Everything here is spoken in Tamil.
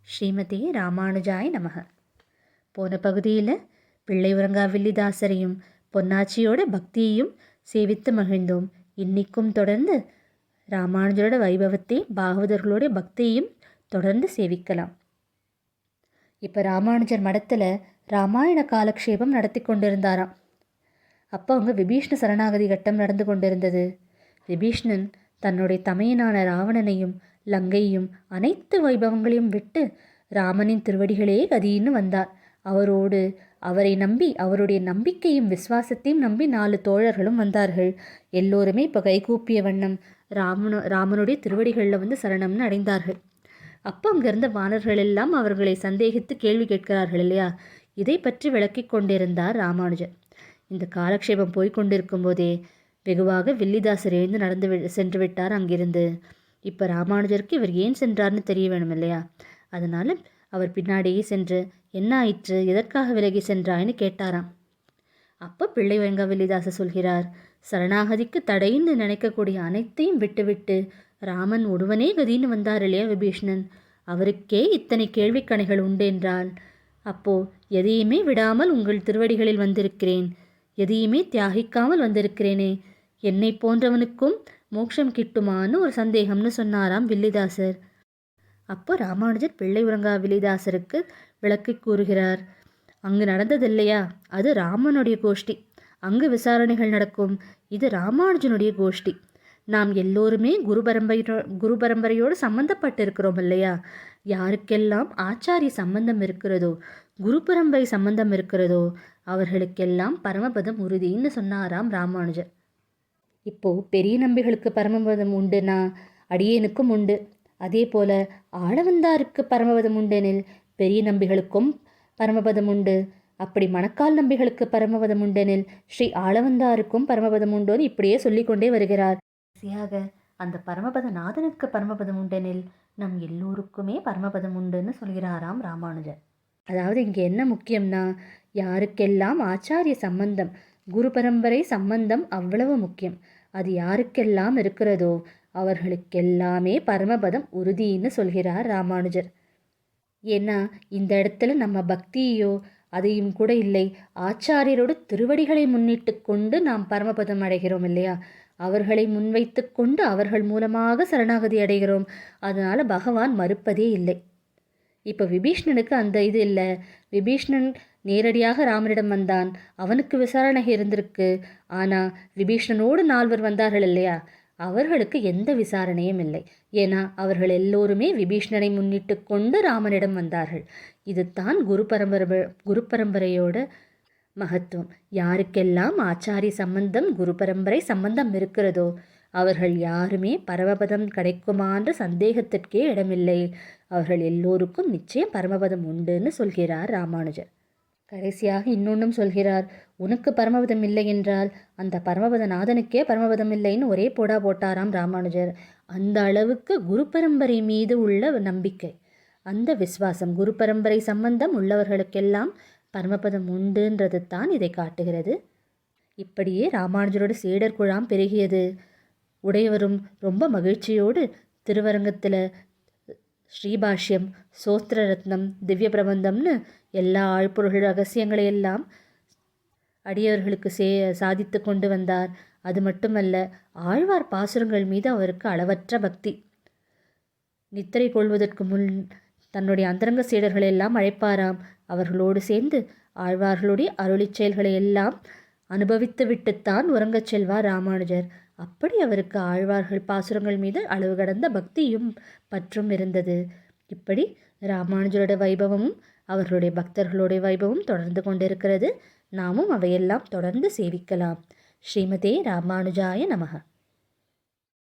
ஸ்ரீமதே ராமானுஜாய நமக. போன பகுதியில் பிள்ளை உறங்காவில்லிதாசரையும் பொன்னாச்சியோட பக்தியையும் சேவித்து மகிழ்ந்தோம். இன்னைக்கும் தொடர்ந்து ராமானுஜரோட வைபவத்தை பாகவதர்களோட பக்தியையும் தொடர்ந்து சேவிக்கலாம். இப்போ ராமானுஜர் மடத்தில் ராமாயண காலக்ஷேபம் நடத்தி கொண்டிருந்தாராம். அப்போ அவங்க விபீஷ்ண சரணாகதி கட்டம் நடந்து கொண்டிருந்தது. விபீஷ்ணன் தன்னுடைய தமையனான ராவணனையும் லங்கையும் அனைத்து வைபவங்களையும் விட்டு ராமனின் திருவடிகளே கதின்னு வந்தார். அவரோடு அவரை நம்பி அவருடைய நம்பிக்கையும் விசுவாசத்தையும் நம்பி 4 தோழர்களும் வந்தார்கள். எல்லோருமே இப்போ கைகூப்பிய வண்ணம் ராமனுடைய திருவடிகளில் சரணம்னு அடைந்தார்கள். அப்போ அங்கிருந்த வானர்கள் எல்லாம் அவர்களை சந்தேகித்து கேள்வி கேட்கிறார்கள் இல்லையா? இதை பற்றி விளக்கி கொண்டிருந்தார் ராமானுஜர். இந்த காலக்ஷேபம் போய்கொண்டிருக்கும் போதே வெகுவாக வில்லிதாசர் எழுந்து சென்று விட்டார் அங்கிருந்து. இப்போ ராமானுஜருக்கு இவர் ஏன் சென்றார்னு தெரிய வேணும் இல்லையா? அதனால் அவர் பின்னாடியே சென்று என்ன ஆயிற்று, எதற்காக விலகி சென்றாய்னு கேட்டாராம். அப்போ பிள்ளை வில்லிதாசர் சொல்கிறார், சரணாகதிக்கு தடைன்னு நினைக்கக்கூடிய அனைத்தையும் விட்டுவிட்டு ராமன் ஒருவனே கதின்னு வந்தார் இல்லையா விபீஷ்ணன், அவருக்கே இத்தனை கேள்விக்கணைகள் உண்டு என்றால் அப்போ எதையுமே விடாமல் உங்கள் திருவடிகளில் வந்திருக்கிறேன், எதையுமே தியாகிக்காமல் வந்திருக்கிறேனே, என்னை போன்றவனுக்கும் மோட்சம் கிட்டுமான்னு ஒரு சந்தேகம்னு சொன்னாராம் வில்லிதாசர். அப்போ ராமானுஜர் பிள்ளை வில்லிதாசருக்கு விளக்கி கூறுகிறார், அங்கு நடந்தது இல்லையா, அது ராமனுடைய கோஷ்டி, அங்கு விசாரணைகள் நடக்கும், இது ராமானுஜனுடைய கோஷ்டி. நாம் எல்லோருமே குரு பரம்பரையோடு சம்பந்தப்பட்டிருக்கிறோம் இல்லையா? யாருக்கெல்லாம் ஆச்சாரிய சம்பந்தம் இருக்கிறதோ, குரு பரம்பரை சம்பந்தம் இருக்கிறதோ அவர்களுக்கெல்லாம் பரமபதம் உறுதின்னு சொன்னாராம் ராமானுஜர். இப்போது பெரிய நம்பிகளுக்கு பரமபதம் உண்டுனா அடியேனுக்கும் உண்டு, அதே போல் ஆளவந்தாருக்கு பரமபதம் உண்டெனில் பெரிய நம்பிகளுக்கும் பரமபதம் உண்டு, அப்படி மணக்கால் நம்பிகளுக்கு பரமபதம் உண்டெனில் ஸ்ரீ ஆளவந்தாருக்கும் பரமபதம் உண்டோன்னு இப்படியே சொல்லிக்கொண்டே வருகிறார். கடைசியாக அந்த பரமபத நாதனுக்கு பரமபதம் உண்டெனில் நம் எல்லோருக்குமே பரமபதம் உண்டுன்னு சொல்கிறாராம் ராமானுஜர். அதாவது இங்கே என்ன முக்கியம்னா, யாருக்கெல்லாம் ஆச்சாரிய சம்பந்தம் குரு பரம்பரை சம்பந்தம் அவ்வளவு முக்கியம், அது யாருக்கெல்லாம் இருக்கிறதோ அவர்களுக்கெல்லாமே பரமபதம் உறுதின்னு சொல்கிறார் ராமானுஜர். ஏன்னா இந்த இடத்துல நம்ம பக்தியோ அதையும் கூட இல்லை, ஆச்சாரியரோட திருவடிகளை முன்னிட்டு கொண்டு நாம் பரமபதம் அடைகிறோம் இல்லையா? அவர்களை முன்வைத்து கொண்டு அவர்கள் மூலமாக சரணாகதி அடைகிறோம். அதனால் பகவான் மறுப்பதே இல்லை. இப்போ விபீஷ்ணனுக்கு அந்த இது இல்லை. விபீஷ்ணன் நேரடியாக ராமனிடம் வந்தான், அவனுக்கு விசாரணை இருந்திருக்கு. ஆனால் விபீஷ்ணனோடு 4 வந்தார்கள் இல்லையா, அவர்களுக்கு எந்த விசாரணையும் இல்லை. ஏன்னா அவர்கள் எல்லோருமே விபீஷ்ணனை முன்னிட்டு கொண்டு ராமனிடம் வந்தார்கள். இதுதான் குரு பரம்பரையோட மகத்துவம். யாருக்கெல்லாம் ஆச்சாரிய சம்பந்தம் குரு பரம்பரை சம்பந்தம் இருக்கிறதோ அவர்கள் யாருமே பரமபதம் கிடைக்குமான்ற சந்தேகத்திற்கே இடமில்லை. அவர்கள் எல்லோருக்கும் நிச்சயம் பரமபதம் உண்டுன்னு சொல்கிறார் ராமானுஜர். கடைசியாக இன்னொன்றும் சொல்கிறார், உனக்கு பரமபதம் இல்லை என்றால் அந்த பரமபத நாதனுக்கே பரமபதம் இல்லைன்னு ஒரே போடா போட்டாராம் ராமானுஜர். அந்த அளவுக்கு குரு பரம்பரை மீது உள்ள நம்பிக்கை, அந்த விசுவாசம், குரு பரம்பரை சம்பந்தம் உள்ளவர்களுக்கெல்லாம் பரமபதம் உண்டுன்றது தான் இதை காட்டுகிறது. இப்படியே ராமானுஜரோட சீடர் குழாம் பெருகியது. உடையவரும் ரொம்ப மகிழ்ச்சியோடு திருவரங்கத்தில் ஸ்ரீபாஷ்யம், சோஸ்திர ரத்னம், திவ்ய பிரபந்தம்னு எல்லா ஆழ்பொருள் ரகசியங்களையெல்லாம் அடியவர்களுக்கு சாதித்து கொண்டு வந்தார். அது மட்டுமல்ல, ஆழ்வார் பாசுரங்கள் மீது அவருக்கு அளவற்ற பக்தி. நித்திரை கொள்வதற்கு முன் தன்னுடைய அந்தரங்க சீடர்களை எல்லாம் அழைப்பாராம். அவர்களோடு சேர்ந்து ஆழ்வார்களுடைய அருளிச் செயல்களை எல்லாம் அனுபவித்து விட்டுத்தான் உறங்கச் செல்வார் ராமானுஜர். அப்படி அவருக்கு ஆழ்வார்கள் பாசுரங்கள் மீது அளவு கடந்த பக்தியும் பற்றும் இருந்தது. இப்படி ராமானுஜரோட வைபவமும் அவர்களுடைய பக்தர்களுடைய வைபவம் தொடர்ந்து கொண்டிருக்கிறது. நாமும் அவையெல்லாம் தொடர்ந்து சேவிக்கலாம். ஸ்ரீமதே ராமானுஜாய நமக.